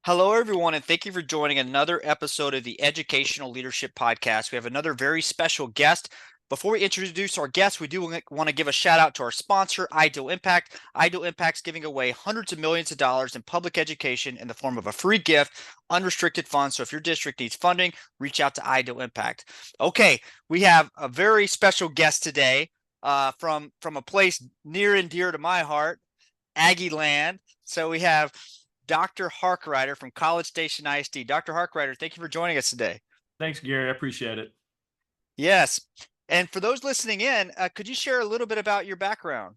Hello, everyone, and thank you for joining another episode of the Educational Leadership Podcast. We have another very special guest. Before we introduce our guest, we do want to give a shout out to our sponsor, Ideal Impact. Ideal Impact's giving away hundreds of millions of dollars in public education in the form of a free gift, unrestricted funds. So if your district needs funding, reach out to Ideal Impact. Okay, we have a very special guest today from a place near and dear to my heart, Aggie Land. So we have Dr. Harkrider from College Station ISD. Dr. Harkrider, thank you for joining us today. Thanks, Gary. I appreciate it. Yes. And for those listening in, could you share a little bit about your background?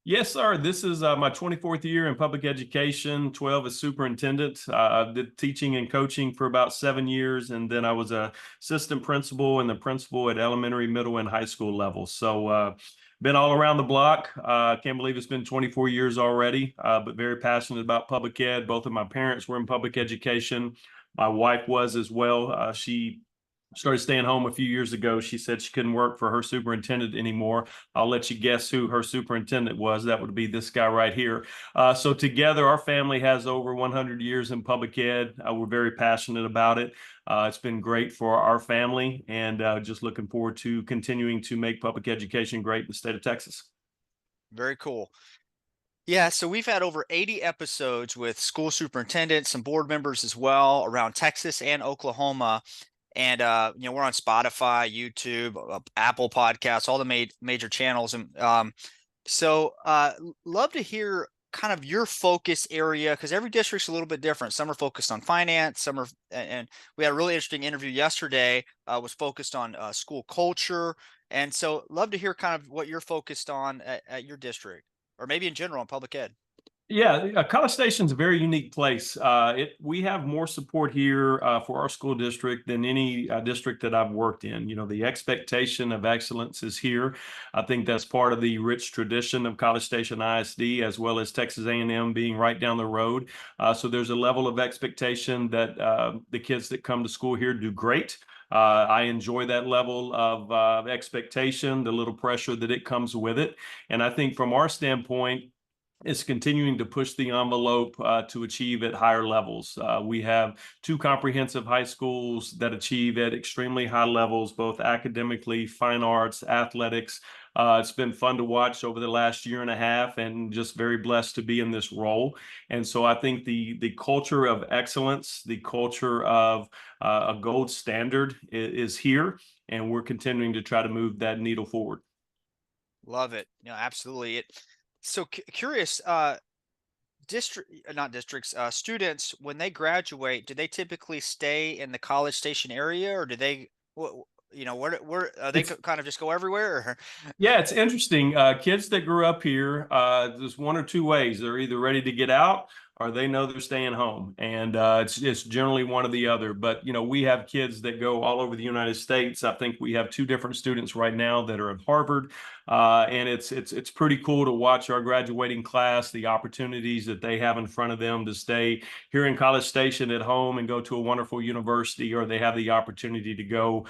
Yes, sir. This is my 24th year in public education, 12 as superintendent. I did teaching and coaching for about 7 years, and then I was a assistant principal and the principal at elementary, middle, and high school level. So been all around the block. Can't believe it's been 24 years already, but very passionate about public ed. Both of my parents were in public education. My wife was as well. She started staying home a few years ago. She said she couldn't work for her superintendent anymore. I'll let you guess who her superintendent was. That would be this guy right here. So together, our family has over 100 years in public ed. We're very passionate about it. It's been great for our family, and just looking forward to continuing to make public education great in the state of Texas. Very cool. Yeah, so we've had over 80 episodes with school superintendents and board members as well around Texas and Oklahoma. And we're on Spotify, YouTube, Apple Podcasts, all the major channels. And love to hear kind of your focus area, because every district's a little bit different. Some are focused on finance, some are, and we had a really interesting interview yesterday, was focused on school culture. And so love to hear kind of what you're focused on at your district, or maybe in general in public ed. Yeah, College Station's a very unique place. We have more support here for our school district than any district that I've worked in. You know, the expectation of excellence is here. I think that's part of the rich tradition of College Station ISD, as well as Texas A&M being right down the road. So there's a level of expectation that the kids that come to school here do great. I enjoy that level of expectation, the little pressure that it comes with it. And I think from our standpoint, is continuing to push the envelope to achieve at higher levels. We have two comprehensive high schools that achieve at extremely high levels, both academically, fine arts, athletics. It's been fun to watch over the last year and a half, and just very blessed to be in this role. And so I think the culture of excellence, the culture of a gold standard is here, and we're continuing to try to move that needle forward. Love it. Absolutely. Curious, not districts, students, when they graduate, do they typically stay in the College Station area, or do they, where are they It's kind of just go everywhere? Or? Yeah, it's interesting. Kids that grew up here, there's one or two ways. They're either ready to get out or they know they're staying home. And it's generally one or the other. But, you know, we have kids that go all over the United States. I think we have two different students right now that are at Harvard. And it's pretty cool to watch our graduating class, the opportunities that they have in front of them to stay here in College Station at home and go to a wonderful university, or they have the opportunity to go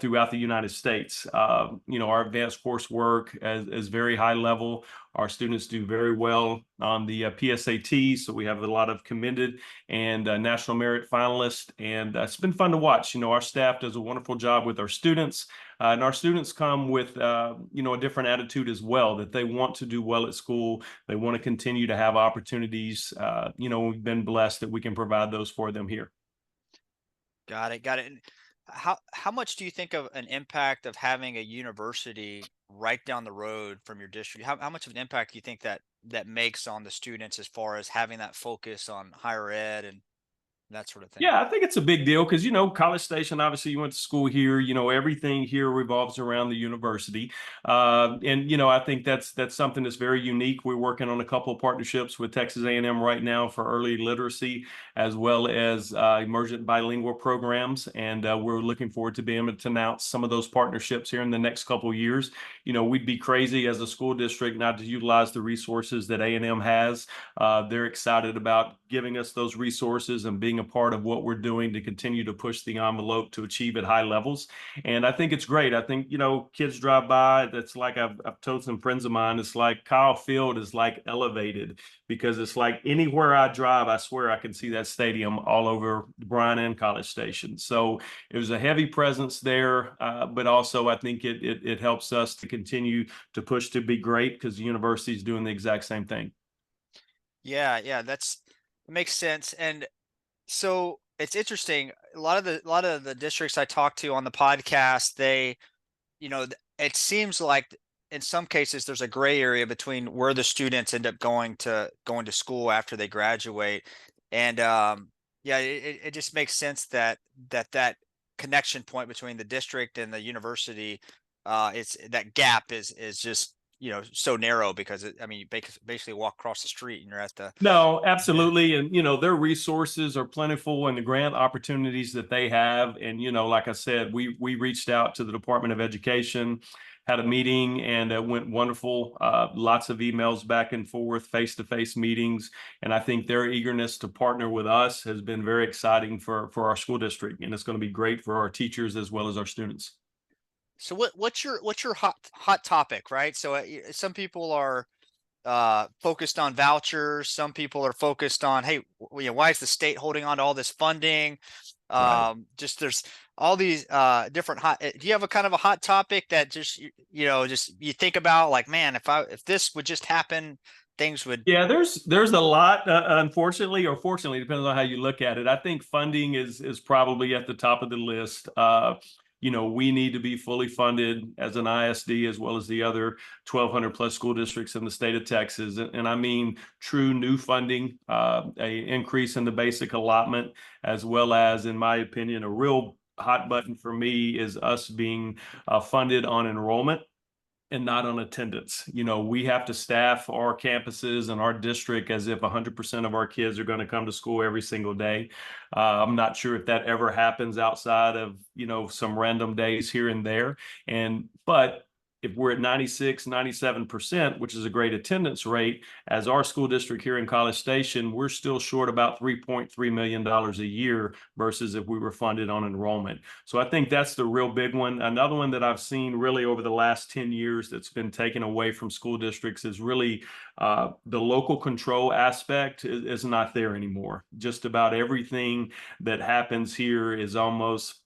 throughout the United States. Our advanced coursework is very high level. Our students do very well on the PSAT, so we have a lot of commended and national merit finalists, and it's been fun to watch. You know, our staff does a wonderful job with our students, and our students come with a different attitude as well, that they want to do well at school. They want to continue to have opportunities. We've been blessed that we can provide those for them here. Got it. Got it. And how much do you think of an impact of having a university right down the road from your district? How much of an impact do you think that makes on the students as far as having that focus on higher ed and that sort of thing? Yeah, I think it's a big deal because, College Station, obviously you went to school here, everything here revolves around the university. I think that's something that's very unique. We're working on a couple of partnerships with Texas A&M right now for early literacy, as well as emergent bilingual programs. And we're looking forward to being able to announce some of those partnerships here in the next couple of years. We'd be crazy as a school district not to utilize the resources that A&M has. They're excited about giving us those resources and being a part of what we're doing to continue to push the envelope to achieve at high levels. And I think it's great. I think, kids drive by, that's like I've told some friends of mine, it's like Kyle Field is like elevated because it's like anywhere I drive, I swear I can see that stadium all over Bryan and College Station. So it was a heavy presence there, but also I think it helps us to continue to push to be great because the university is doing the exact same thing. Yeah, yeah, that makes sense. And so it's interesting. A lot of the districts I talk to on the podcast, it seems like in some cases there's a gray area between where the students end up going to school after they graduate. And yeah, it just makes sense that connection point between the district and the university, it's that gap is just so narrow because I mean you basically walk across the street and you're at the No, yeah. absolutely. And, their resources are plentiful and the grant opportunities that they have. And, like I said, we reached out to the Department of Education, had a meeting, and it went wonderful. Lots of emails back and forth, face-to-face meetings. And I think their eagerness to partner with us has been very exciting for our school district. And it's going to be great for our teachers as well as our students. So what's your hot topic, right? So some people are focused on vouchers. Some people are focused on, hey, why is the state holding on to all this funding? Right. Just there's all these different do you have a kind of a hot topic that just just you think about like, man, if this would just happen, things would. Yeah, there's a lot, unfortunately or fortunately, depends on how you look at it. I think funding is probably at the top of the list. We need to be fully funded as an ISD as well as the other 1,200 plus school districts in the state of Texas, and I mean true new funding, a increase in the basic allotment, as well as, in my opinion, a real hot button for me is us being funded on enrollment and not on attendance. We have to staff our campuses and our district as if 100% of our kids are going to come to school every single day. I'm not sure if that ever happens outside of, some random days here and there. But if we're at 96, 97%, which is a great attendance rate, as our school district here in College Station, we're still short about $3.3 million a year versus if we were funded on enrollment. So I think that's the real big one. Another one that I've seen really over the last 10 years that's been taken away from school districts is really the local control aspect is not there anymore. Just about everything that happens here is almost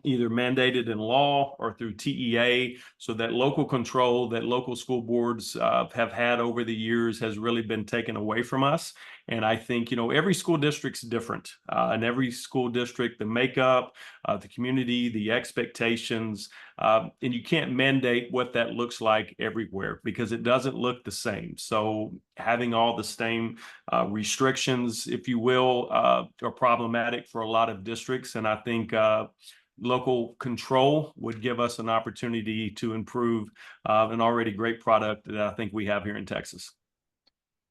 either mandated in law or through TEA. So that local control that local school boards have had over the years has really been taken away from us. And I think, every school district's different. And every school district, the makeup, the community, the expectations, and you can't mandate what that looks like everywhere because it doesn't look the same. So having all the same restrictions, if you will, are problematic for a lot of districts. And I think local control would give us an opportunity to improve an already great product that I think we have here in Texas.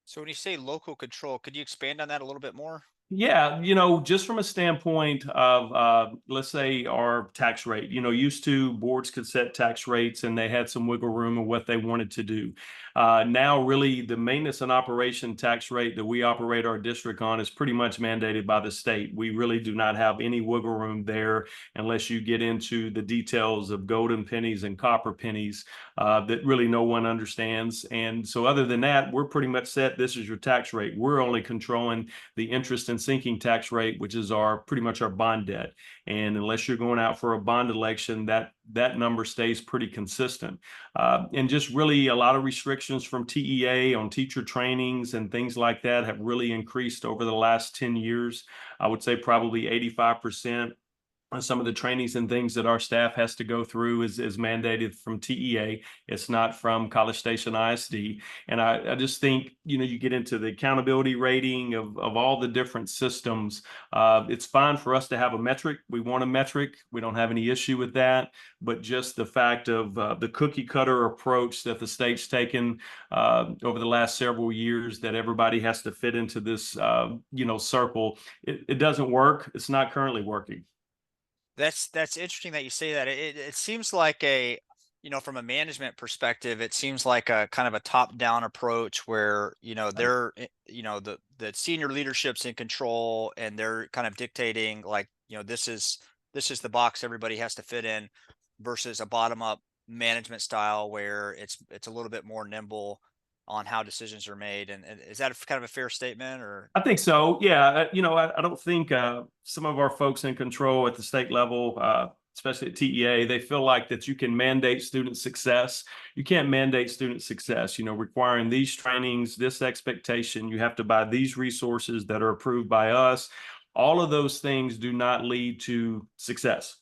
So when you say local control, could you expand on that a little bit more? Yeah, just from a standpoint of, let's say, our tax rate, used to boards could set tax rates and they had some wiggle room in what they wanted to do. Now, really, the maintenance and operation tax rate that we operate our district on is pretty much mandated by the state. We really do not have any wiggle room there unless you get into the details of golden pennies and copper pennies that really no one understands. And so, other than that, we're pretty much set. This is your tax rate. We're only controlling the interest and sinking tax rate, which is pretty much our bond debt. And unless you're going out for a bond election, that number stays pretty consistent. And just really a lot of restrictions from TEA on teacher trainings and things like that have really increased over the last 10 years. I would say probably 85%. Some of the trainings and things that our staff has to go through is mandated from TEA. It's not from College Station ISD. And I just think, you get into the accountability rating of all the different systems. It's fine for us to have a metric. We want a metric. We don't have any issue with that. But just the fact of the cookie cutter approach that the state's taken over the last several years, that everybody has to fit into this, circle, it doesn't work. It's not currently working. That's interesting that you say that. It seems like from a management perspective, it seems like a kind of a top-down approach where, they're, the senior leadership's in control and they're kind of dictating like, this is the box everybody has to fit in versus a bottom-up management style where it's a little bit more nimble. on how decisions are made. And is that kind of a fair statement or? I think so. Yeah. I don't think some of our folks in control at the state level, especially at TEA, they feel like that you can mandate student success. You can't mandate student success, requiring these trainings, this expectation. You have to buy these resources that are approved by us. All of those things do not lead to success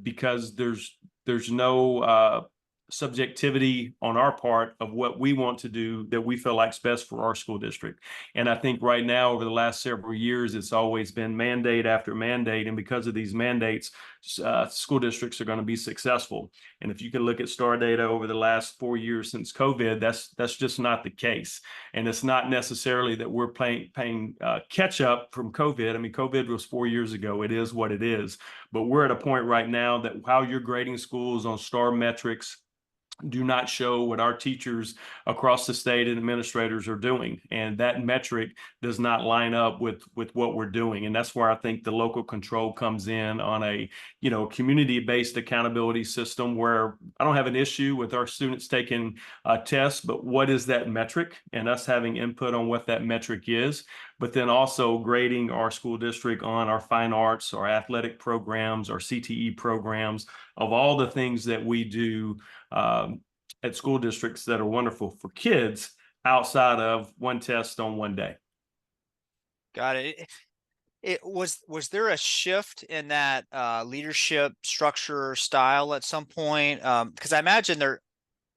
because there's no subjectivity on our part of what we want to do that we feel like is best for our school district. And I think right now, over the last several years, it's always been mandate after mandate. And because of these mandates, school districts are going to be successful. And if you can look at STAR data over the last 4 years since COVID, that's just not the case. And it's not necessarily that we're paying catch up from COVID. I mean, COVID was 4 years ago. It is what it is. But we're at a point right now that how you're grading schools on STAR metrics do not show what our teachers across the state and administrators are doing. And that metric does not line up with what we're doing. And that's where I think the local control comes in on a, community-based accountability system where I don't have an issue with our students taking tests, but what is that metric and us having input on what that metric is, but then also grading our school district on our fine arts, our athletic programs, our CTE programs, of all the things that we do at school districts that are wonderful for kids outside of one test on one day. Got it. It was there a shift in that leadership structure style at some point? Because I imagine there,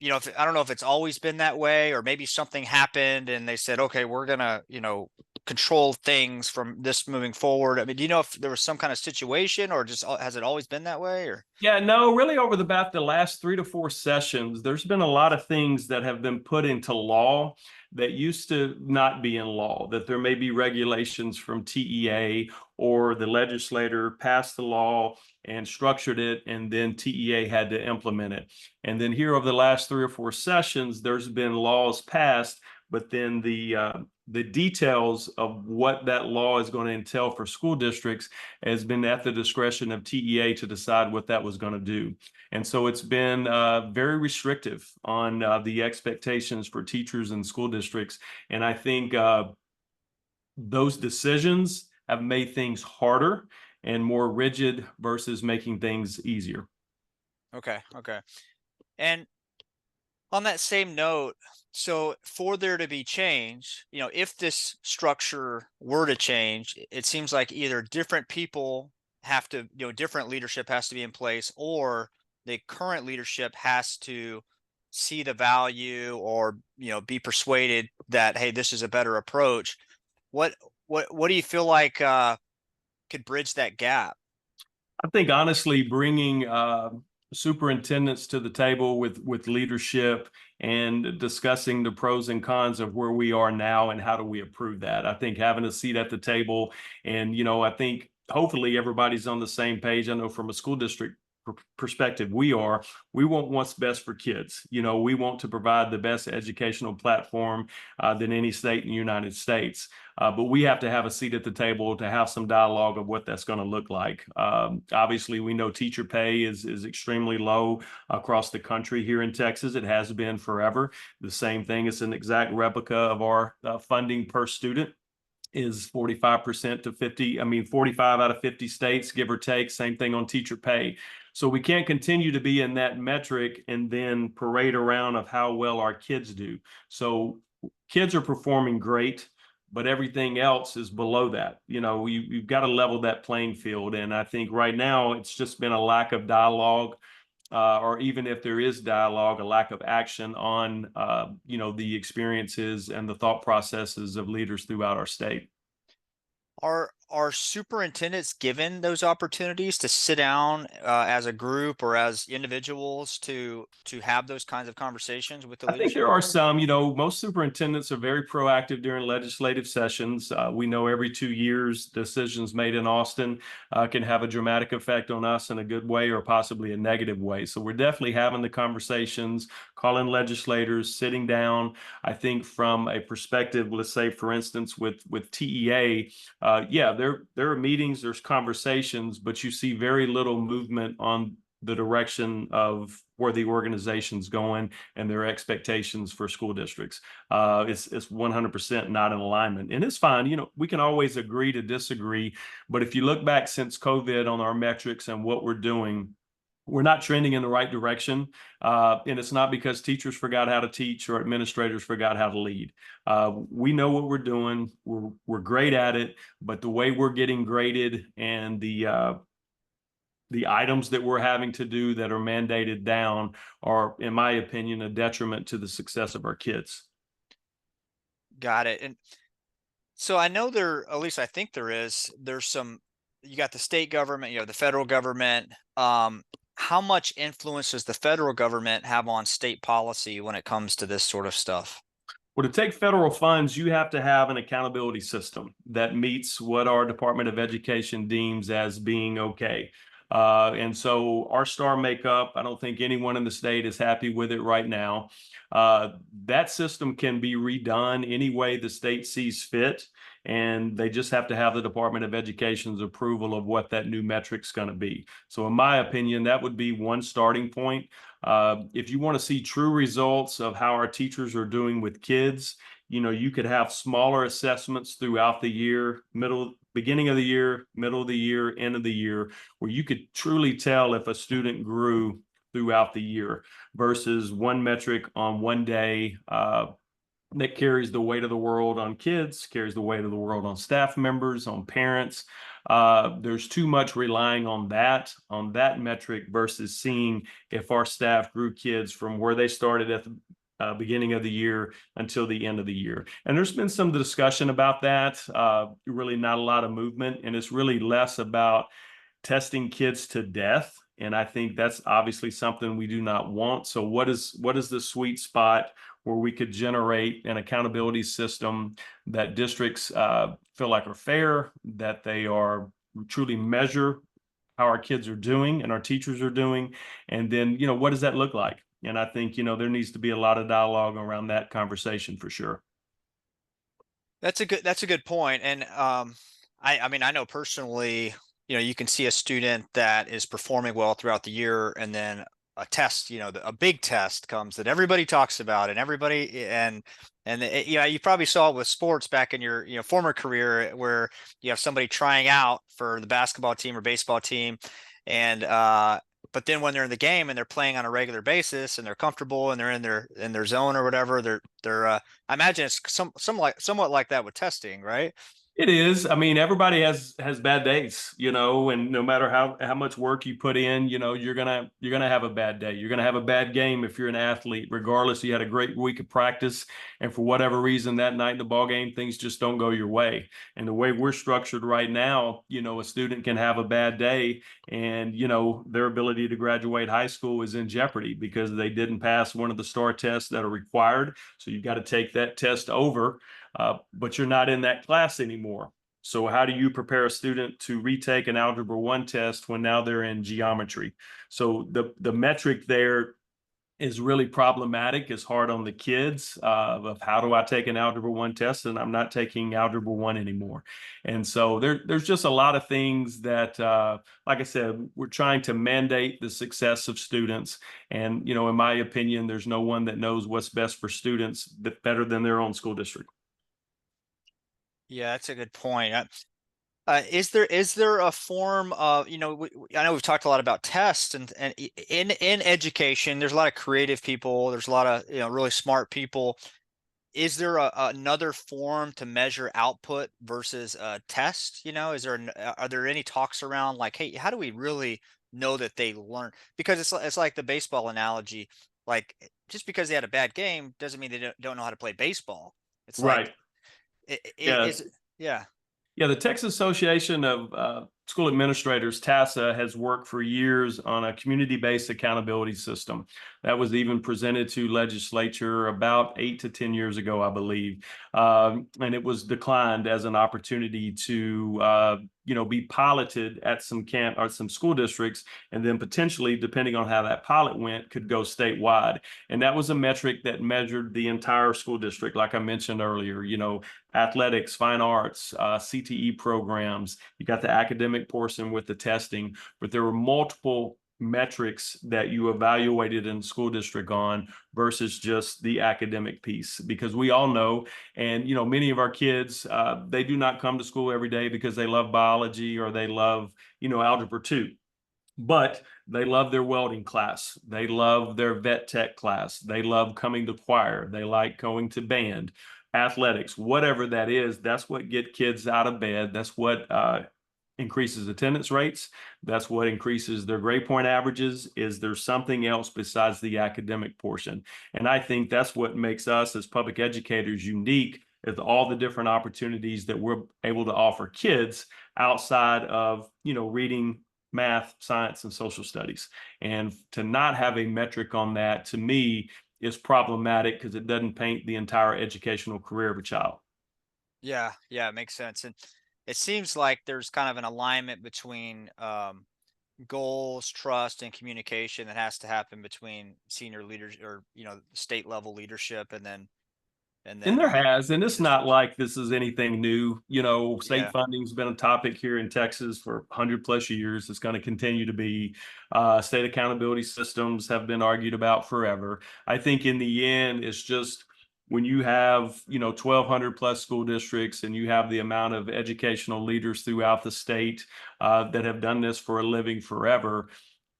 if I don't know if it's always been that way, or maybe something happened and they said, okay, we're gonna, control things from this moving forward. I mean, do you know if there was some kind of situation, or just has it always been that way? Or Yeah, no, really over about the last 3 to 4 sessions, there's been a lot of things that have been put into law that used to not be in law, that there may be regulations from TEA or the legislator passed the law and structured it, and then TEA had to implement it. And then here over the last 3 or 4 sessions, there's been laws passed, but then the details of what that law is going to entail for school districts has been at the discretion of TEA to decide what that was going to do. And so it's been very restrictive on the expectations for teachers and school districts. And I think those decisions have made things harder and more rigid versus making things easier. okay, and on that same note, so for there to be change, if this structure were to change, it seems like either different people have to, different leadership has to be in place, or the current leadership has to see the value, or, be persuaded that, hey, this is a better approach. What what do you feel like could bridge that gap? I think honestly, bringing superintendents to the table with leadership and discussing the pros and cons of where we are now and how do we improve that. I think having a seat at the table, and I think hopefully everybody's on the same page. I know from a school district perspective, we want what's best for kids. We want to provide the best educational platform than any state in the United States. But we have to have a seat at the table to have some dialogue of what that's going to look like. Obviously, we know teacher pay is extremely low across the country. Here in Texas, it has been forever. The same thing, it's an exact replica of our funding per student is 45% to 50. I mean, 45 out of 50 states, give or take. Same thing on teacher pay. So we can't continue to be in that metric and then parade around of how well our kids do. So kids are performing great, but everything else is below that. You've got to level that playing field. And I think right now it's just been a lack of dialogue, or even if there is dialogue, a lack of action on, the experiences and the thought processes of leaders throughout our state. Are superintendents given those opportunities to sit down as a group or as individuals to have those kinds of conversations with the I think leadership? there are some, most superintendents are very proactive during legislative sessions. We know every 2 years, decisions made in Austin can have a dramatic effect on us in a good way or possibly a negative way. So we're definitely having the conversations, calling legislators, sitting down. I think from a perspective, let's say, for instance, with TEA, yeah, there are meetings, there's conversations, but you see very little movement on the direction of where the organization's going and their expectations for school districts. It's 100% not in alignment, and it's fine. We can always agree to disagree, but if you look back since COVID on our metrics and what we're doing, we're not trending in the right direction. And it's not because teachers forgot how to teach or administrators forgot how to lead. We know what we're doing. We're great at it, but the way we're getting graded and the items that we're having to do that are mandated down are, in my opinion, a detriment to the success of our kids. Got it. And so I know there, at least I think there's some, you got the state government, the federal government. How much influence does the federal government have on state policy when it comes to this sort of stuff? Well, to take federal funds, you have to have an accountability system that meets what our Department of Education deems as being okay. And so our star makeup, I don't think anyone in the state is happy with it right now. That system can be redone any way the state sees fit, and they just have to have the Department of Education's approval of what that new metric's going to be. So in my opinion, that would be one starting point. If you want to see true results of how our teachers are doing with kids, you could have smaller assessments throughout the year, beginning of the year, middle of the year, end of the year, where you could truly tell if a student grew throughout the year versus one metric on one day that carries the weight of the world on kids, carries the weight of the world on staff members, on parents. There's too much relying on that metric versus seeing if our staff grew kids from where they started at the beginning of the year until the end of the year. And there's been some discussion about that, really not a lot of movement, and it's really less about testing kids to death. And I think that's obviously something we do not want. So what is the sweet spot where we could generate an accountability system that districts feel like are fair, that they are truly measure how our kids are doing and our teachers are doing, and then what does that look like? And I think there needs to be a lot of dialogue around that conversation for sure. That's a good point. And I mean, I know personally, you can see a student that is performing well throughout the year, and then a test, a big test comes that everybody talks about, and everybody and you probably saw it with sports back in your former career, where you have somebody trying out for the basketball team or baseball team, and but then when they're in the game and they're playing on a regular basis and they're comfortable and they're in their zone or whatever, they're I imagine it's somewhat like that with testing, right? It is. I mean, everybody has bad days, and no matter how much work you put in, you're gonna have a bad day. You're gonna have a bad game if you're an athlete, regardless. You had a great week of practice, and for whatever reason that night in the ball game, things just don't go your way. And the way we're structured right now, a student can have a bad day, and their ability to graduate high school is in jeopardy because they didn't pass one of the STAR tests that are required. So you got to take that test over, but you're not in that class anymore. So how do you prepare a student to retake an Algebra 1 test when now they're in geometry? So the metric there is really problematic. It's hard on the kids of how do I take an Algebra 1 test and I'm not taking Algebra 1 anymore. And so there's just a lot of things that, like I said, we're trying to mandate the success of students. And, in my opinion, there's no one that knows what's best for students better than their own school district. Yeah, that's a good point. Is there a form of, I know we've talked a lot about tests, and in education, there's a lot of creative people, there's a lot of really smart people. Is there another form to measure output versus a test? Are there any talks around like, hey, how do we really know that they learn? Because it's like the baseball analogy, like just because they had a bad game doesn't mean they don't know how to play baseball. It's Right. like Yeah. yeah. Yeah, the Texas Association of School Administrators, TASA, has worked for years on a community-based accountability system that was even presented to legislature about 8 to 10 years ago, I believe. And it was declined as an opportunity to be piloted at some camp or some school districts, and then potentially, depending on how that pilot went, could go statewide. And that was a metric that measured the entire school district, like I mentioned earlier, athletics, fine arts, CTE programs. You got the academic portion with the testing, but there were multiple metrics that you evaluated in the school district on versus just the academic piece, because we all know, and many of our kids, they do not come to school every day because they love biology or they love algebra 2, but they love their welding class, they love their vet tech class, they love coming to choir, they like going to band, athletics, whatever that is. That's what get kids out of bed. That's what increases attendance rates. That's what increases their grade point averages. Is there something else besides the academic portion? And I think that's what makes us as public educators unique, is all the different opportunities that we're able to offer kids outside of reading, math, science, and social studies. And to not have a metric on that, to me, is problematic because it doesn't paint the entire educational career of a child. Yeah, yeah, it makes sense. And it seems like there's kind of an alignment between goals, trust, and communication that has to happen between senior leaders or state level leadership, and then And there has, and the it's not district. like this is anything new. State Yeah, funding's been a topic here in Texas for 100 plus years. It's going to continue to be. State accountability systems have been argued about forever. I think in the end, it's just when you have, 1,200 plus school districts and you have the amount of educational leaders throughout the state that have done this for a living forever,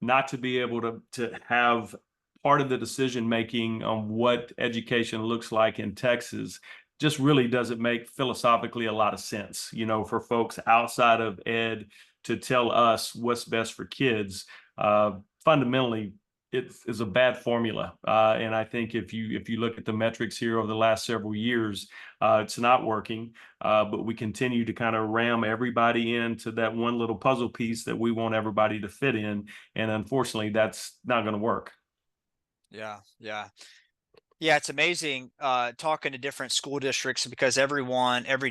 not to be able to have part of the decision making on what education looks like in Texas just really doesn't make philosophically a lot of sense, for folks outside of ed to tell us what's best for kids. Fundamentally, it is a bad formula, and I think if you look at the metrics here over the last several years, it's not working. But we continue to kind of ram everybody into that one little puzzle piece that we want everybody to fit in, and unfortunately, that's not going to work. yeah, yeah. Yeah, it's amazing talking to different school districts because every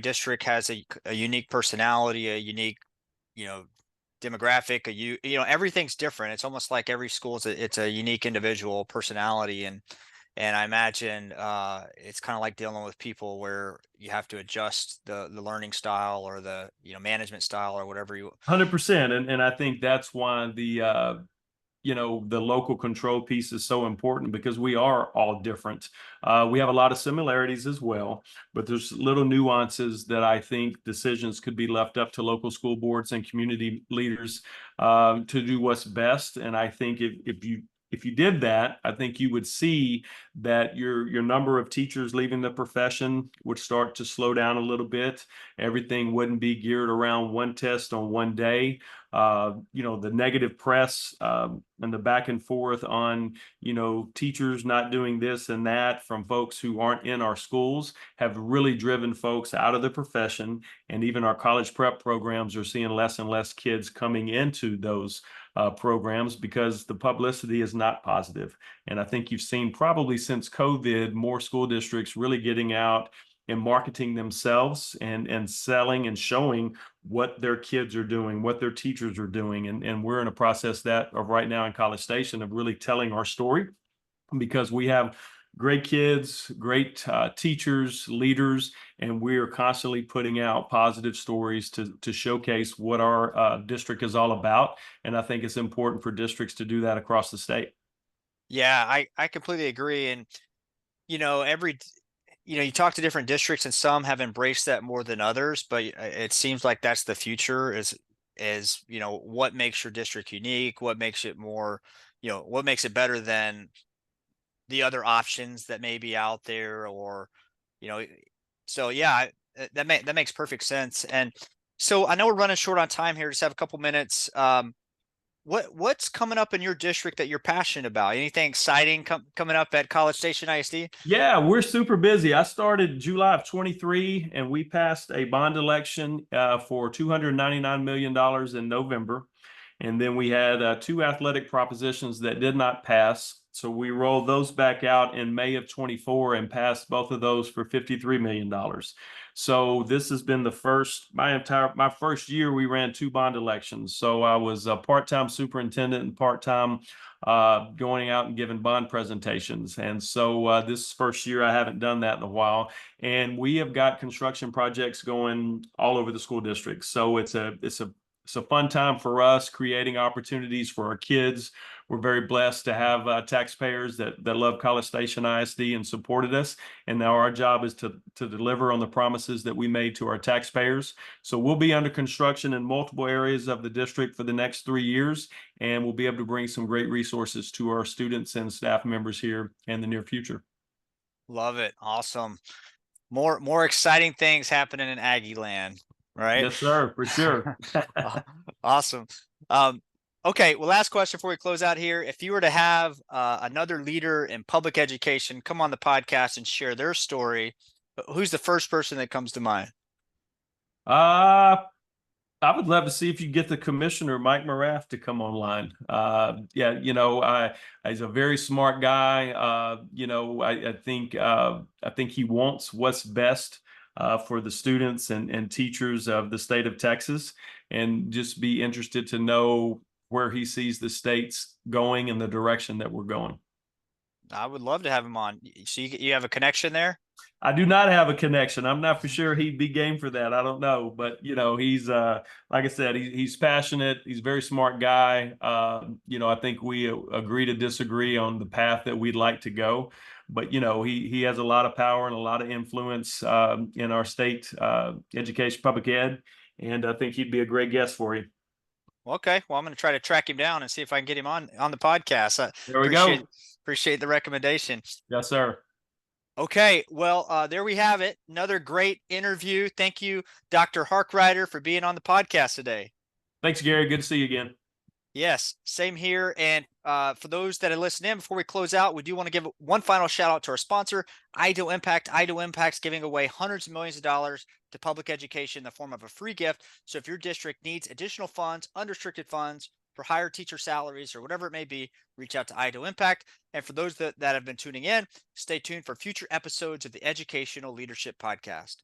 district has a unique personality, a unique, you know, demographic, everything's different. It's almost like every school it's a unique individual personality. And I imagine it's kind of like dealing with people where you have to adjust the learning style or the, management style or whatever you. 100%. And I think that's why the local control piece is so important, because we are all different. We have a lot of similarities as well, but there's little nuances that I think decisions could be left up to local school boards and community leaders to do what's best. And I think if you did that, I think you would see that your number of teachers leaving the profession would start to slow down a little bit. Everything wouldn't be geared around one test on one day. The negative press and the back and forth on, teachers not doing this and that from folks who aren't in our schools have really driven folks out of the profession. And even our college prep programs are seeing less and less kids coming into those programs because the publicity is not positive. And I think you've seen probably since COVID, more school districts really getting out and marketing themselves and selling and showing what their kids are doing, what their teachers are doing. And we're in a process that of right now in College Station of really telling our story, because we have great kids, great teachers, leaders, and we are constantly putting out positive stories to showcase what our district is all about. And I think it's important for districts to do that across the state. Yeah, I completely agree. And you talk to different districts and some have embraced that more than others, but it seems like that's the future is what makes your district unique, what makes it more, what makes it better than the other options that may be out there, or you know so yeah, that makes perfect sense. And so I know we're running short on time here, just have a couple minutes. What's coming up in your district that you're passionate about? Anything exciting coming up at College Station ISD? Yeah, we're super busy. I started July of 23, and we passed a bond election for $299 million in November. And then we had two athletic propositions that did not pass. So we rolled those back out in May of 24 and passed both of those for $53 million. So this has been my first year we ran two bond elections. So I was a part-time superintendent and part-time going out and giving bond presentations. And so this first year I haven't done that in a while. And we have got construction projects going all over the school district. So it's a It's a fun time for us, creating opportunities for our kids. We're very blessed to have taxpayers that love College Station ISD and supported us. And now our job is to deliver on the promises that we made to our taxpayers. So we'll be under construction in multiple areas of the district for the next 3 years, and we'll be able to bring some great resources to our students and staff members here in the near future. Love it. Awesome. More exciting things happening in Aggie land, right? Yes, sir, for sure. Aw- Awesome. Um, okay, well, last question before we close out here. If you were to have another leader in public education come on the podcast and share their story, who's the first person that comes to mind? Uh, I would love to see if you get the commissioner, Mike Morath, to come online. Yeah, he's a very smart guy. I think he wants what's best for the students and teachers of the state of Texas, and just be interested to know where he sees the states going and the direction that we're going. I would love to have him on. So you have a connection there? I do not have a connection. I'm not for sure he'd be game for that. I don't know, but he's like I said, he's passionate. He's a very smart guy. I think we agree to disagree on the path that we'd like to go, but he has a lot of power and a lot of influence in our state education, public ed, and I think he'd be a great guest for you. Okay. Well, I'm going to try to track him down and see if I can get him on the podcast. I There we appreciate go. appreciate the recommendation. Yes, sir. Okay, well, there we have it. Another great interview. Thank you, Dr. Harkrider, for being on the podcast today. Thanks, Gary. Good to see you again. Yes, same here. And for those that are listening in, before we close out, we do want to give one final shout out to our sponsor, Ideal Impact. Ideal Impact's giving away hundreds of millions of dollars to public education in the form of a free gift. So if your district needs additional funds, unrestricted funds for higher teacher salaries or whatever it may be, reach out to Ideal Impact. And for those that have been tuning in, stay tuned for future episodes of the Educational Leadership Podcast.